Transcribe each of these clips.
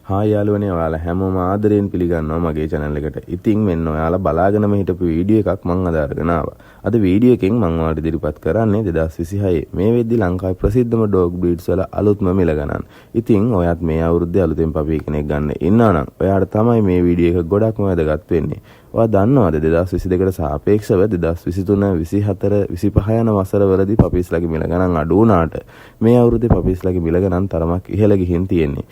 හා යාළුවනේ ඔයාලා හැමෝම ආදරයෙන් පිළිගන්නවා මගේ channel එකට. ඉතින් මෙන්න ඔයාලා බලාගෙනම හිටපු වීඩියෝ එකක් මම අද අරගෙන ආවා. අද වීඩියෝ එකෙන් මම ඔයාලට ඉදිරිපත් කරන්නේ 2026 මේ වෙද්දි ලංකාවේ ප්‍රසිද්ධම dog breeds වල අලුත්ම මිල ගණන්. ඉතින් ඔයාත් මේ අවුරුද්දේ අලුතෙන් පපි කෙනෙක් ගන්න ඉන්නවා නම් ඔයාට තමයි මේ වීඩියෝ එක ගොඩක්ම වැදගත් වෙන්නේ. ඔයා දන්නවද 2022කට සාපේක්ෂව 2023 24 25 යන වසරවලදී පපිස්ලාගේ මිල ගණන් අඩු වුණාට මේ අවුරුද්දේ පපිස්ලාගේ මිල ගණන් තරමක් ඉහළ ගිහින් තියෙන්නේ.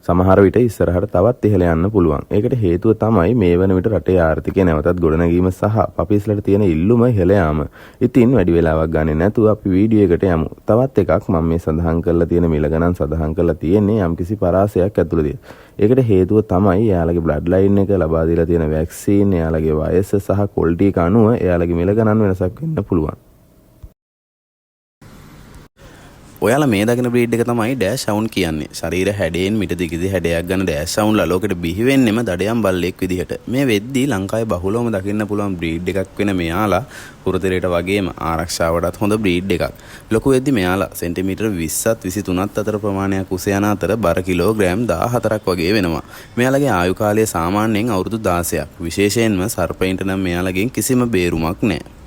සමහර විට ඉස්සරහට තවත් ඉහළ යන්න පුළුවන්. ඒකට හේතුව තමයි මේ වන විට රටේ ආර්ථිකය නැවතත් ගොඩනැගීම සහ පපිස්ලට තියෙන ඉල්ලුම ඉහළ යාම. ඉතින් වැඩි වෙලාවක් ගන්නේ නැතුව අපි වීඩියෝ එකට යමු. තවත් එකක් මම මේ සඳහන් කරලා තියෙන මිල ගණන් සඳහන් කරලා තියෙන්නේ යම්කිසි පරාසයක් ඇතුළතදී. ඒකට හේතුව තමයි එයාලගේ බ්ලඩ් ලයින් එක ලබා දීලා තියෙන වැක්සීන්, එයාලගේ වයස සහ ක්වොලිටි එක අනුව එයාලගේ මිල ගණන් වෙනසක් වෙන්න පුළුවන්. ඔයාලා මේ දකින බ්‍රීඩ් එක තමයි ඩෑෂ් හවුන් කියන්නේ. ශරීර හැඩයෙන් මිට දිගිදි හැඩයක් ගන්න ඩෑෂ් හවුන්ලා ලෝකෙට බිහි වෙන්නෙම දඩයම් බල්ලෙක් විදිහට. මේ වෙද්දී ලංකාවේ බහුලවම දකින්න පුළුවන් බ්‍රීඩ් එකක් වෙන මෙයාලා පුරතරයට වගේම ආරක්ෂාවටත් හොඳ බ්‍රීඩ් එකක්. ලොකු වෙද්දී මෙයාලා සෙන්ටිමීටර් 20ත් 23ත් අතර ප්‍රමාණයක් උස යන අතර බර කිලෝග්‍රෑම් 14ක් වගේ වෙනවා. මෙයාලගේ ආයු කාලය සාමාන්‍යයෙන් අවුරුදු 16ක්. විශේෂයෙන්ම සර්පයින්ට නම් මෙයාලගෙන් කිසිම බේරුමක් නැහැ.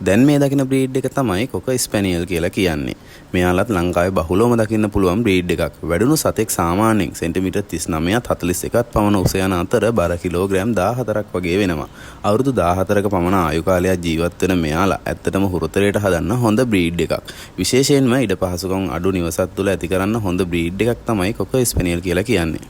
දැන් මේ දකින බ්‍රීඩ් එක තමයි කොක ස්පැනියල් කියලා කියන්නේ. මෙයාලත් ලංකාවේ බහුලවම දකින්න පුළුවන් බ්‍රීඩ් එකක්. වැඩුණු සතෙක් සාමාන්‍යයෙන් සෙන්ටිමීටර් 39ත් 41ත් පමණ උස යන අතර බර කිලෝග්‍රෑම් 14ක් වගේ වෙනවා. අවුරුදු 14ක පමණ ආයු කාලයක් ජීවත් වෙන මෙයාලා ඇත්තටම හුරතරයට හදන්න හොඳ බ්‍රීඩ් එකක්. විශේෂයෙන්ම ඉඩ පහසුකම් අඩු නිවසක් තුළ ඇති කරන්න හොඳ බ්‍රීඩ් එකක් තමයි කොක ස්පැනියල් කියලා කියන්නේ.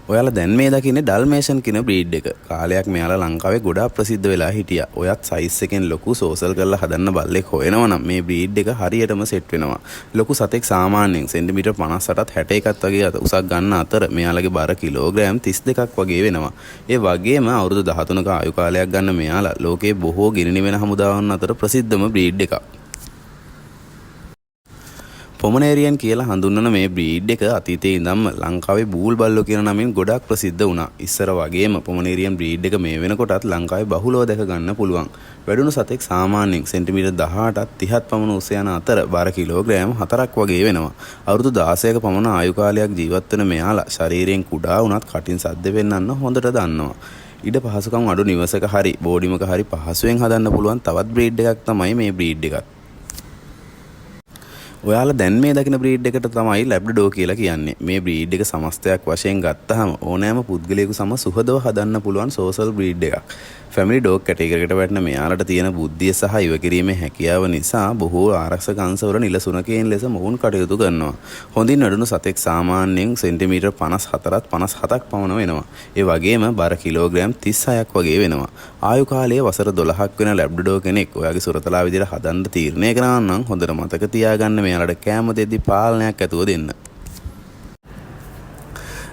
ඔයාලා දැන් මේ දකින්නේ ඩල්මේෂන් කියන බ්‍රීඩ් එක. කාලයක් මෙයාලා ලංකාවේ ගොඩාක් ප්‍රසිද්ධ වෙලා හිටියා. ඔයත් සයිස් එකෙන් ලොකු සෝසල් කරලා හදන්න බල්ලෙක් හොයනවා නම් මේ බ්‍රීඩ් එක හරියටම සෙට් වෙනවා. ලොකු සතෙක් සාමාන්‍යයෙන් සෙන්ටිමීටර් 58ත් 61ත් වගේ උසක් ගන්න අතර මෙයාලගේ බර කිලෝග්‍රෑම් 32ක් වගේ වෙනවා. ඒ වගේම අවුරුදු 13ක ආයු කාලයක් ගන්න මෙයාලා ලෝකයේ බොහෝ ගිනිනි වෙන හමුදාවන් අතර ප්‍රසිද්ධම බ්‍රීඩ් එකක්. පොමනේරියන් කියලා හඳුන්වන මේ බ්‍රීඩ් එක අතීතයේ ඉඳන්ම ලංකාවේ බූල් බල්ලෝ කියන නමින් ගොඩාක් ප්‍රසිද්ධ වුණා. ඉස්සර වගේම පොමනේරියන් බ්‍රීඩ් එක මේ වෙනකොටත් ලංකාවේ බහුලව දැක ගන්න පුළුවන්. වැඩුණු සතෙක් සාමාන්‍යයෙන් සෙන්ටිමීටර් 18ත් 30ත් පමණ උස යන අතර බර කිලෝග්‍රෑම් 4ක් වගේ වෙනවා. අවුරුදු 16ක පමණ ආයු කාලයක් ජීවත් වෙන මෙයාලා ශරීරයෙන් කුඩා වුණත් කටින් සද්ද වෙන්නන්න හොඳට දන්නවා. ඉඩ පහසුකම් අඩු නිවසක හරි බෝඩිමක හරි පහසුවෙන් හදන්න පුළුවන් තවත් බ්‍රීඩ් එකක් තමයි මේ බ්‍රීඩ් එකත්. ඔයාලා දැන් මේ දකින බ්‍රීඩ් එකට තමයි ලැබ්‍රඩෝ කියලා කියන්නේ. මේ බ්‍රීඩ් එක සමස්තයක් වශයෙන් ගත්තාම ඕනෑම පුද්ගලයෙකු සම සුහදව හදන්න පුළුවන් සෝෂල් බ්‍රීඩ් එකක්. ෆැමිලි ඩොග් කැටගරියකට වැටෙන මෙයාලට තියෙන බුද්ධිය සහ ඉවකිරීමේ හැකියාව නිසා බොහෝ ආරක්ෂක අංශවල නිල සුනකයන් ලෙස මොවුන් කටයුතු කරනවා. හොඳින් වැඩුණු සතෙක් සාමාන්‍යයෙන් සෙන්ටිමීටර් 54ත් 57ක් පමණ වෙනවා. ඒ වගේම බර කිලෝග්‍රෑම් 36ක් වගේ වෙනවා. ආයු කාලය වසර 12ක් වෙන ලැබ්‍රඩෝ කෙනෙක් ඔයාගේ සුරතලා විදිහට හදන්න තීරණය කරනවා නම් හොඳට මතක තියාගන්න මෙයාලට කෑම දෙද්දි පාලනයක් ඇතුව දෙන්න.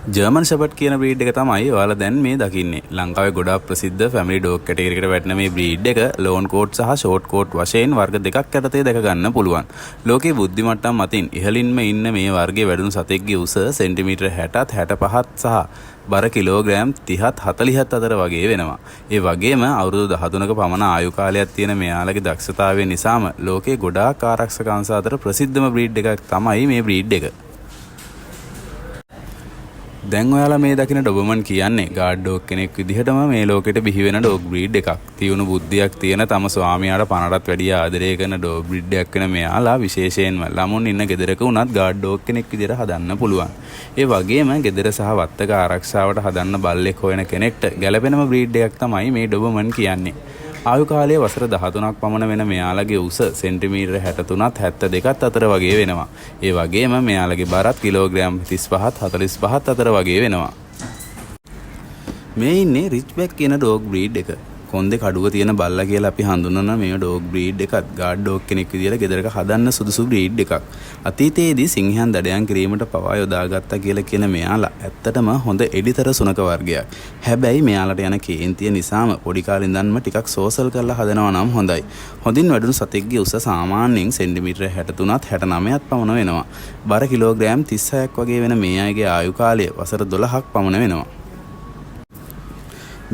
ජර්මන් ෂෙපර්ඩ් කියන බ්‍රීඩ් එක තමයි ඔයාලා දැන් මේ දකින්නේ. ලංකාවේ ගොඩාක් ප්‍රසිද්ධ ෆැමිලි ඩොග් කැටගරියකට වැටෙන මේ බ්‍රීඩ් එක ලෝන් කෝට් සහ ෂෝට් කෝට් වශයෙන් වර්ග දෙකක් යටතේ දැක ගන්න පුළුවන්. ලෝකයේ බුද්ධි මට්ටම් මතින් ඉහළින්ම ඉන්න මේ වර්ගයේ වැඩුණු සතෙක්ගේ උස සෙන්ටිමීටර් 60ත් 65ත් සහ බර කිලෝග්‍රෑම් 30ත් 40ත් අතර වගේ වෙනවා. ඒ වගේම අවුරුදු 13ක පමණ ආයු කාලයක් තියෙන මෙයාලගේ දක්ෂතාවය නිසාම ලෝකයේ ගොඩාක් ආරක්ෂක අංශ අතර ප්‍රසිද්ධම බ්‍රීඩ් එකක් තමයි මේ බ්‍රීඩ් එක. දැන් ඔයාලා මේ දකින ඩොබර්මන් කියන්නේ ගාඩ් ඩොග් කෙනෙක් විදිහටම මේ ලෝකෙට බිහි වෙන ඩොග් බ්‍රීඩ් එකක්. තියුණු බුද්ධියක් තියෙන තම ස්වාමියාට පනටත් වැඩිය ආදරය කරන ඩොග් බ්‍රීඩ් එකක් වෙන මෙයාලා විශේෂයෙන්ම ළමුන් ඉන්න ගෙදරක වුණත් ගාඩ් ඩොග් කෙනෙක් විදිහට හදන්න පුළුවන්. ඒ වගේම ගෙදර සහ වත්තක ආරක්ෂාවට හදන්න බල්ලෙක් හොයන කෙනෙක්ට ගැළපෙනම බ්‍රීඩ් එකක් තමයි මේ ඩොබර්මන් කියන්නේ. ආයු කාලය වසර 13ක් පමණ වෙන මෙයාලගේ උස සෙන්ටිමීටර් 63ත් 72ත් අතර වගේ වෙනවා. ඒ වගේම මෙයාලගේ බරත් කිලෝග්‍රෑම් 35ත් 45ත් අතර වගේ වෙනවා. මේ ඉන්නේ රිච්බැක් කියන ඩොග් බ්‍රීඩ් එක. කොන්දේ කඩුව තියෙන බල්ලා කියලා අපි හඳුන්වන මේ ඩොග් බ්‍රීඩ් එකත් ගාඩ් ඩොග් කෙනෙක් විදියට ගෙදරක හදන්න සුදුසු බ්‍රීඩ් එකක්. අතීතයේදී සිංහයන් දඩයන් කිරීමට පවා යොදාගත්තා කියලා කියන මෙයාලා ඇත්තටම හොඳ එඩිතර සුනක වර්ගයක්. හැබැයි මෙයාලට යන කේන්තිය නිසාම පොඩි කාලේ ඉඳන්ම ටිකක් සෝසල් කරලා හදනවා නම් හොඳයි. හොඳින් වැඩුණු සතෙක්ගේ උස සාමාන්‍යයෙන් සෙන්ටිමීටර් 63ත් 69ත් පමණ වෙනවා. බර කිලෝග්‍රෑම් 36ක් වගේ වෙන මේ අයගේ ආයු කාලය වසර 12ක් පමණ වෙනවා.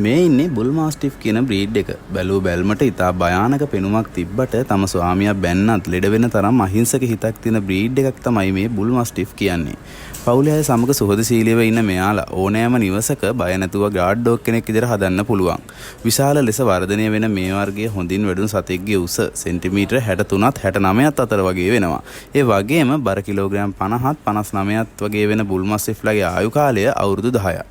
මේ ඉන්නේ බුල් මාස්ටිෆ් කියන බ්‍රීඩ් එක. බැලූ බැල්මට ඉතා භයානක පෙනුමක් තිබ්බට තම ස්වාමියා බැන්නත් ලෙඩ වෙන තරම් අහිංසක හිතක් තියෙන බ්‍රීඩ් එකක් තමයි මේ බුල් මාස්ටිෆ් කියන්නේ. පවුලේ අය සමග සුහදශීලීව ඉන්න මෙයාලා ඕනෑම නිවසක බය නැතුව ගාඩ් ඩොග් කෙනෙක් විදිහට හදන්න පුළුවන්. විශාල ලෙස වර්ධනය වෙන මේ වර්ගයේ හොඳින් වැඩුණු සතෙක්ගේ උස සෙන්ටිමීටර් 63ත් 69ත් අතර වගේ වෙනවා. ඒ වගේම බර කිලෝග්‍රෑම් 50ත් 59ත් වගේ වෙන බුල් මාස්ටිෆ්ලාගේ ආයු කාලය අවුරුදු 10ක්.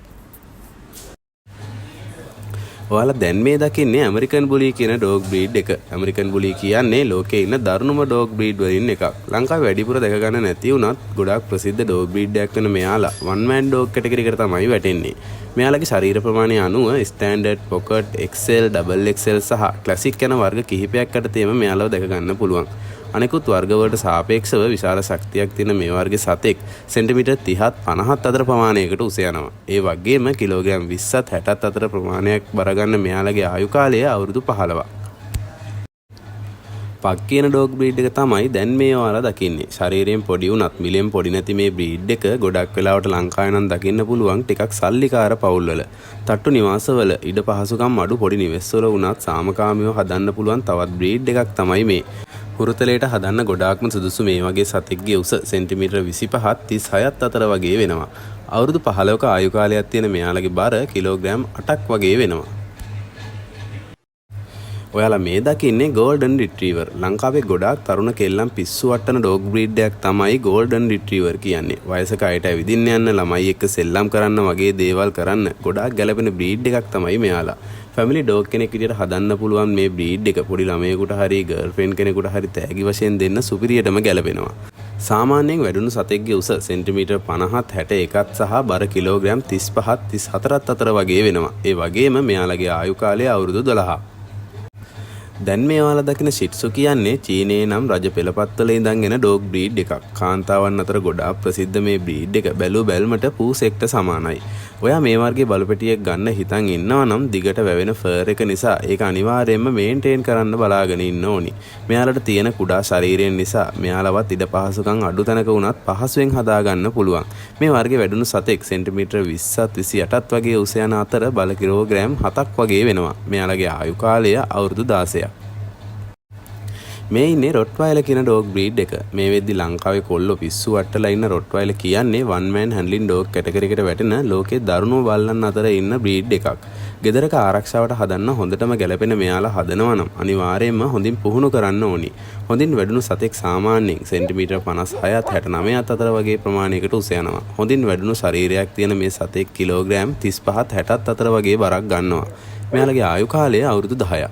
ඔයාලා දැන් මේ දකින්නේ ඇමරිකන් බුලී කියන ඩොග් බ්‍රීඩ් එක. ඇමරිකන් බුලී කියන්නේ ලෝකේ ඉන්න දරුණුම ඩොග් බ්‍රීඩ් වලින් එකක්. ලංකාවේ වැඩිපුර දැක ගන්න නැති වුණත් ගොඩාක් ප්‍රසිද්ධ ඩොග් බ්‍රීඩ් එකක් වෙන මෙයාලා වන් මෑන් ඩොග් කැටගරි එකට තමයි වැටෙන්නේ. මෙයාලගේ ශරීර ප්‍රමාණය අනුව ස්ටෑන්ඩඩ්, පොකට්, XL, XXL සහ ක්ලාසික් යන වර්ග කිහිපයක් යටතේම මෙයාලව දැක ගන්න පුළුවන්. අනෙකුත් වර්ගවලට සාපේක්ෂව විශාල ශක්තියක් තියෙන මේ වර්ගයේ සතෙක් සෙන්ටිමීටර් 30ත් 50ත් අතර ප්‍රමාණයකට උස යනවා. ඒ වගේම කිලෝග්‍රෑම් 20ත් 60ත් අතර ප්‍රමාණයක් බර ගන්න මෙයාලගේ ආයු කාලය අවුරුදු 15ක්. පක් කියන ඩොග් බ්‍රීඩ් එක තමයි දැන් මේ ඔයාලා දකින්නේ. ශරීරයෙන් පොඩි වුණත් මිලෙන් පොඩි නැති මේ බ්‍රීඩ් එක ගොඩක් වෙලාවට ලංකාවේ නම් දකින්න පුළුවන් ටිකක් සල්ලිකාර පවුල්වල. තට්ටු නිවාසවල ඉඩ පහසුකම් අඩු පොඩි නිවෙස්වල වුණත් සාමකාමීව හදන්න පුළුවන් තවත් බ්‍රීඩ් එකක් තමයි මේ. හුරතලයට හදන්න ගොඩාක්ම සුදුසු මේ වගේ සතෙක්ගේ උස සෙන්ටිමීටර් 25ත් 36ත් අතර වගේ වෙනවා. අවුරුදු 15ක ආයු කාලයක් තියෙන මෙයාලගේ බර කිලෝග්‍රෑම් 8ක් වගේ වෙනවා. ඔයාලා මේ දකින්නේ ගෝල්ඩන් රිට්‍රීවර්. ලංකාවේ ගොඩාක් තරුණ කෙල්ලන් පිස්සු වට්ටන ඩොග් බ්‍රීඩ් එකක් තමයි ගෝල්ඩන් රිට්‍රීවර් කියන්නේ. වයසක අයට ඇවිදින්න යන්න, ළමයි එක්ක සෙල්ලම් කරන්න වගේ දේවල් කරන්න ගොඩාක් ගැළපෙන බ්‍රීඩ් එකක් තමයි මෙයාලා. ෆැමිලි ඩොග් කෙනෙක් විදිහට හදන්න පුළුවන් මේ බ්‍රීඩ් එක පොඩි ළමයෙකුට හරි ගර්ල්ෆ්‍රෙන්ඩ් කෙනෙකුට හරි තෑගි වශයෙන් දෙන්න සුපිරියටම ගැලපෙනවා. සාමාන්‍යයෙන් වැඩුණු සතෙක්ගේ උස සෙන්ටිමීටර් 50ත් 61ත් සහ බර කිලෝග්‍රෑම් 35ත් 34ත් අතර වගේ වෙනවා. ඒ වගේම මෙයාලගේ ආයු කාලය අවුරුදු 12ක්. දැන් මේ ඔයාලා දකින ෂිට්සු කියන්නේ චීනයේ නම් රජ පෙළපත්වල ඉඳන් එන ඩොග් බ්‍රීඩ් එකක්. කාන්තාවන් අතර ගොඩාක් ප්‍රසිද්ධ මේ බ්‍රීඩ් එක බැලු බැල්මට පූසෙක්ට සමානයි. ඔයා මේ වර්ගයේ බලපැටියෙක් ගන්න හිතන් ඉන්නවා නම් දිගට වැවෙන ෆර් එක නිසා ඒක අනිවාර්යයෙන්ම මේන්ටේන් කරන්න බලාගෙන ඉන්න ඕනි. මෙයාලට තියෙන කුඩා ශරීරයෙන් නිසා මෙයාලවත් ඉඩ පහසුකම් අඩු තැනක වුණත් පහසුවෙන් හදා ගන්න පුළුවන්. මේ වර්ගයේ වැඩුණු සතෙක් සෙන්ටිමීටර් 20ත් 28ත් වගේ උස යන අතර බල කිලෝග්‍රෑම් 7ක් වගේ වෙනවා. මෙයාලගේ ආයු කාලය අවුරුදු 16ක්. මේ ඉන්නේ රොට්වයිලර් කියන ඩොග් බ්‍රීඩ් එක. මේ වෙද්දි ලංකාවේ කොල්ලෝ පිස්සු වට්ටලා ඉන්න රොට්වයිලර් කියන්නේ වන් මෑන් හැන්ඩ්ලින් ඩොග් කැටගරි එකට වැටෙන ලෝකේ දරුණුම බල්ලන් අතර ඉන්න බ්‍රීඩ් එකක්. ගෙදරක ආරක්ෂාවට හදන්න හොඳටම ගැලපෙන මෙයාලා හදනවා නම් අනිවාර්යයෙන්ම හොඳින් පුහුණු කරන්න ඕනි. හොඳින් වැඩුණු සතෙක් සාමාන්‍යයෙන් සෙන්ටිමීටර් 56ත් 69ත් අතර වගේ ප්‍රමාණයකට උස යනවා. හොඳින් වැඩුණු ශරීරයක් තියෙන මේ සතෙක් කිලෝග්‍රෑම් 35ත් 60ත් අතර වගේ බරක් ගන්නවා. මෙයාලගේ ආයු කාලය අවුරුදු 10ක්.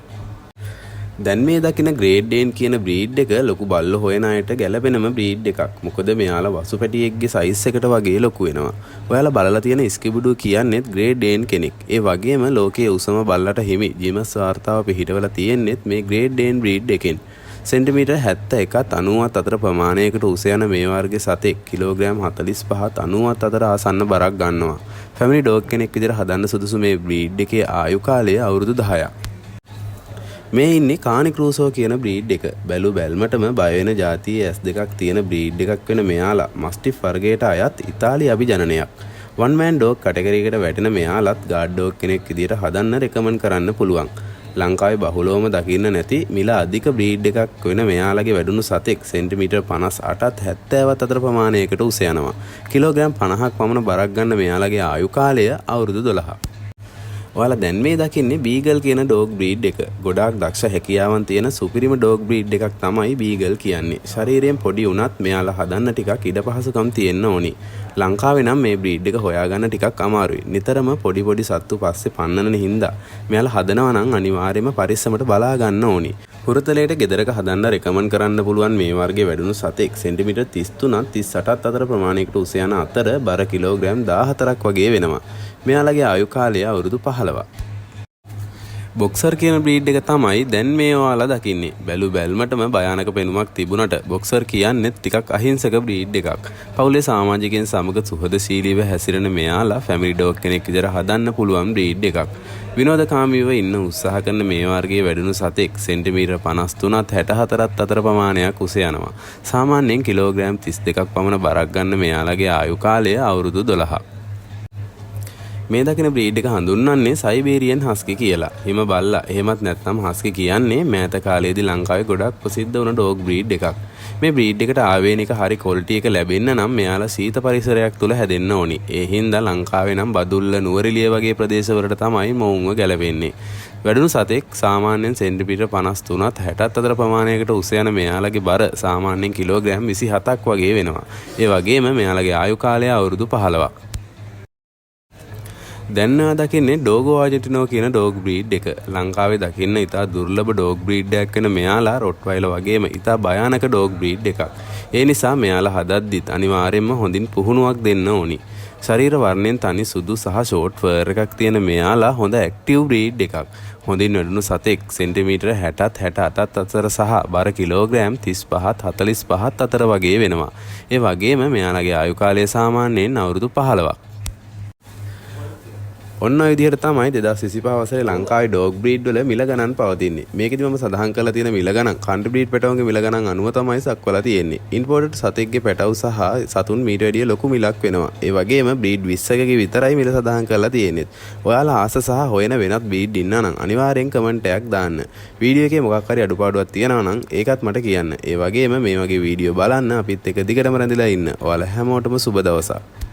දැන් මේ දකින ග්‍රේඩ් ඩේන් කියන බ්‍රීඩ් එක ලොකු බල්ලෝ හොයන අයට ගැලපෙනම බ්‍රීඩ් එකක්. මොකද මෙයාලා වසු පැටියෙක්ගේ සයිස් එකට වගේ ලොකු වෙනවා. ඔයාලා බලලා තියෙන ස්කිබුඩු කියන්නේත් ග්‍රේඩ් ඩේන් කෙනෙක්. ඒ වගේම ලෝකයේ උසම බල්ලට හිමි ජිමස් වාර්තාව පිහිටවලා තියෙන්නේත් මේ ග්‍රේඩ් ඩේන් බ්‍රීඩ් එකෙන්. සෙන්ටිමීටර් 71ත් 90ත් අතර ප්‍රමාණයකට උස යන මේ වර්ගයේ සතෙක් කිලෝග්‍රෑම් 45ත් 90ත් අතර ආසන්න බරක් ගන්නවා. ෆැමිලි ඩොග් කෙනෙක් විදිහට හදන්න සුදුසු මේ බ්‍රීඩ් එකේ ආයු කාලය අවුරුදු 10ක්. මේ ඉන්නේ කානි ක්‍රූසෝ කියන බ්‍රීඩ් එක. බැලු බැල්මටම බය වෙන જાතියේ ඇස් දෙකක් තියෙන බ්‍රීඩ් එකක් වෙන මෙයාලා මස්ටිෆ් වර්ගයට අයත් ඉතාලි අභිජනනයක්. වන් මෑන් ඩොග් කැටගරි එකට වැටෙන මෙයාලත් ගාඩ් ඩොග් කෙනෙක් විදිහට හදන්න රෙකමන්ඩ් කරන්න පුළුවන්. ලංකාවේ බහුලවම දකින්න නැති මිල අධික බ්‍රීඩ් එකක් වෙන මෙයාලගේ වැඩුණු සතෙක් සෙන්ටිමීටර් 58ත් 70ත් අතර ප්‍රමාණයකට උස යනවා. කිලෝග්‍රෑම් 50ක් පමණ බරක් ගන්න මෙයාලගේ ආයු කාලය අවුරුදු 12ක්. ඔයාලා දැන් මේ දකින්නේ බීගල් කියන ඩොග් බ්‍රීඩ් එක. ගොඩාක් දක්ෂ හැකියාවන් තියෙන සුපිරිම ඩොග් බ්‍රීඩ් එකක් තමයි බීගල් කියන්නේ. ශරීරයෙන් පොඩි වුණත් මෙයාලා හදන්න ටිකක් ඉඩ පහසුකම් තියෙන්න ඕනි. ලංකාවේ නම් මේ බ්‍රීඩ් එක හොයාගන්න ටිකක් අමාරුයි. නිතරම පොඩි සත්තු පස්සේ පන්නන හින්දා මෙයාලා හදනවා නම් අනිවාර්යයෙන්ම පරිස්සමට බලා ගන්න ඕනි. හුරතලයට ගෙදරක හදන්න රෙකමන්ඩ් කරන්න පුළුවන් මේ වර්ගයේ වැඩුණු සතෙක් සෙන්ටිමීටර් 33ත් 38ත් අතර ප්‍රමාණයකට උස යන අතර බර කිලෝග්‍රෑම් 14ක් වගේ වෙනවා. මෙයාලගේ ආයු කාලය අවුරුදු 15ක්. බොක්සර් කියන බ්‍රීඩ් එක තමයි දැන් මේ ඔයාලා දකින්නේ. බැලු බැල්මටම භයානක පෙනුමක් තිබුණට බොක්සර් කියන්නේ ටිකක් අහිංසක බ්‍රීඩ් එකක්. පවුලේ සමාජිකයන් සමග සුහදශීලීව හැසිරෙන මෙයාලා ෆැමිලි ඩොග් කෙනෙක් විදිහට හදන්න පුළුවන් බ්‍රීඩ් එකක්. විනෝදකාමීව ඉන්න උත්සාහ කරන මේ වර්ගයේ වැඩුණු සතෙක් සෙන්ටිමීටර් 53ත් 64ත් අතර ප්‍රමාණයක් උස යනවා. සාමාන්‍යයෙන් කිලෝග්‍රෑම් 32ක් පමණ බරක් ගන්න මෙයාලගේ ආයු කාලය අවුරුදු 12ක්. මේ දකින බ්‍රීඩ් එක හඳුන්වන්නේ සයිබේරියන් හස්කි කියලා. හිම බල්ලා එහෙමත් නැත්නම් හස්කි කියන්නේ මෑත කාලයේදී ලංකාවේ ගොඩක් ප්‍රසිද්ධ වුණ ඩොග් බ්‍රීඩ් එකක්. මේ බ්‍රීඩ් එකට ආවේනික හරි ක්වොලිටි එක ලැබෙන්න නම් මෙයාලා සීත පරිසරයක් තුල හැදෙන්න ඕනි. ඒ හින්දා ලංකාවේ නම් බදුල්ල නුවරඑළිය වගේ ප්‍රදේශවලට තමයි මොවුන්ව ගැලවෙන්නේ. වැඩුණු සතෙක් සාමාන්‍යයෙන් සෙන්ටිමීටර් 53ත් 60ත් අතර ප්‍රමාණයකට උස යන මෙයාලගේ බර සාමාන්‍යයෙන් කිලෝග්‍රෑම් 27ක් වගේ වෙනවා. ඒ වගේම මෙයාලගේ ආයු කාලය අවුරුදු 15ක්. දැන් ඔයා දකින්නේ ඩෝගෝ ආජෙන්ටිනෝ කියන ඩොග් බ්‍රීඩ් එක. ලංකාවේ දකින්න ඉතා දුර්ලභ ඩොග් බ්‍රීඩ් එකක් වෙන මෙයාලා රොට්වයිලර් වගේම ඉතා භයානක ඩොග් බ්‍රීඩ් එකක්. ඒ නිසා මෙයාලා හදද්දිත් අනිවාර්යයෙන්ම හොඳින් පුහුණුවක් දෙන්න ඕනි. ශරීර වර්ණයෙන් තනි සුදු සහ ෂෝට් ෆර් එකක් තියෙන මෙයාලා හොඳ ඇක්ටිව් බ්‍රීඩ් එකක්. හොඳින් වැඩුණු සතෙක් සෙන්ටිමීටර් 60ත් 68ත් අතර සහ බර කිලෝග්‍රෑම් 35ත් 45ත් අතර වගේ වෙනවා. ඒ වගේම මෙයාලගේ ආයු කාලය සාමාන්‍යයෙන් අවුරුදු 15ක්. ඔන්න ඔය විදිහට තමයි 2025 වසරේ ලංකාවේ ඩොග් බ්‍රීඩ් වල මිල ගණන් පවතින්නේ. මේකෙදි මම සඳහන් කරලා තියෙන මිල ගණන් කන්ට්‍රි බ්‍රීඩ් පැටවුන්ගේ මිල ගණන් අනුව තමයි සක්වලා තියෙන්නේ. ඉම්පෝර්ටඩ් සතෙක්ගේ පැටවු සහ සතුන් මීට වැඩිය ලොකු මිලක් වෙනවා. ඒ වගේම බ්‍රීඩ් 20කගේ විතරයි මිල සඳහන් කරලා තියෙන්නේ. ඔයාලා ආස සහ හොයන වෙනත් බ්‍රීඩ් ඉන්නා නම් අනිවාර්යෙන් කමෙන්ට් එකක් දාන්න. වීඩියෝ එකේ මොකක් හරි අඩුපාඩුවක් තියෙනවා නම් ඒකත් මට කියන්න. ඒ වගේම මේ වගේ වීඩියෝ බලන්න අපිත් එක්ක දිගටම රැඳිලා ඉන්න. ඔයාලා හැමෝටම සුබ දවසක්.